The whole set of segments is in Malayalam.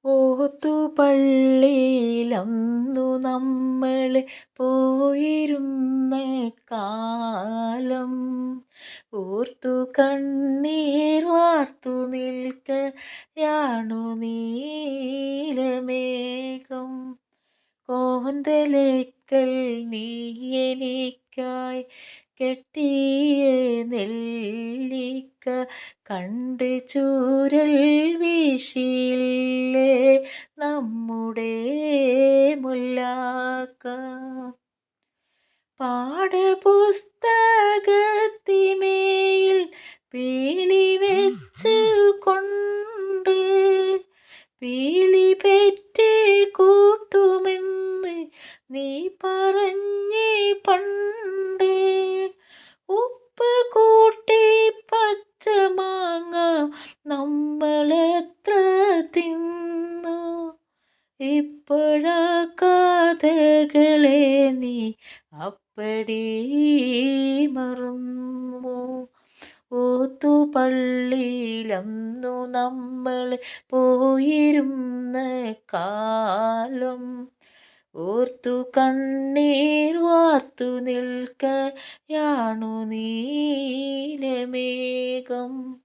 ഓത്തുപള്ളിയിലന്നു നമ്മള് പോയിരുന്ന കാലം ഓർത്തു കണ്ണീർ വാർത്തു നിൽക്കയാണു നീലമേഘം. കോന്തലേക്കൽ നീ എനിക്കായി കെട്ടിയ നെല്ലിക്ക കണ്ട് ചൂരൽ വീശിയില്ലേ നമ്മുടെ മുല്ലാക്ക. പാഠപുസ്തകത്തിമേൽ പീലി വെച്ച് കൊണ്ട് പീലി പെറ്റ് കൂട്ടുമെന്ന് നീ പറഞ്ഞ് പണ്ട്. ഉപ്പ് കൂട്ടി പച്ചമാങ്ങ നമ്മളെത്ര തിന്നു. ഇപ്പോഴാ കഥകളെ നീ അപ്പടി മറന്നു. ഓത്തുപള്ളിയിലന്നു നമ്മൾ പോയിരുന്ന കാലം ഓർത്തു കണ്ണീർ വാർത്തു നിൽക്കയാണു നീലമേഘം.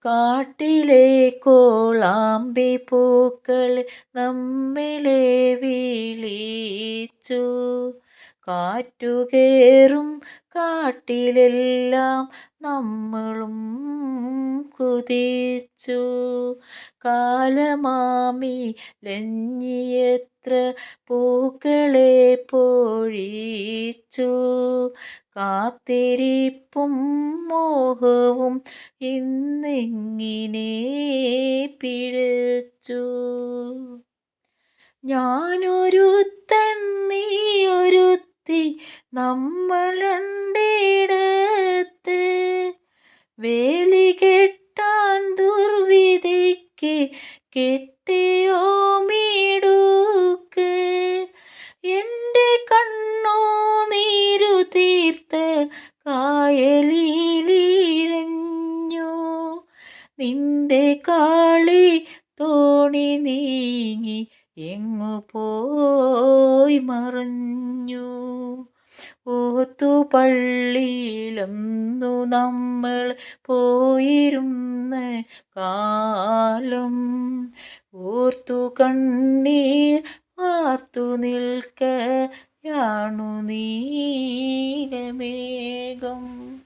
കാട്ടിലെ കോളാമ്പി പൂക്കൾ നമ്മളെ വിളിച്ചു. കാറ്റുകേറും കാട്ടിലെല്ലാം നമ്മളും കുതിച്ചു. കാലമാമി ലഞ്ഞിയെത്ര പൂക്കളെ പൊഴിച്ചു. കാത്തിരിപ്പും മോഹവും ഇന്നെങ്ങിനെ പിഴച്ചു. ഞാനൊരുത്തൻ നീയൊരുത്തി നമ്മൾ രണ്ടിടത്ത് വേലി കെട്ടാൻ ദുർവിധിക്ക് കിട്ടിയോ മിടുക്ക്. എൻ്റെ കണ്ണു നീരു തീർത്ത കായലിലിഴഞ്ഞു. നിന്റെ കാളി തോണി നീങ്ങി എങ്ങു പോയി മറഞ്ഞു. ഓത്തുപള്ളിയിലന്നു നമ്മൾ പോയിരുന്ന കാലം ഓർത്തു കണ്ണീർ വാർത്തു നിൽക്കയാണു നീലമേഘം.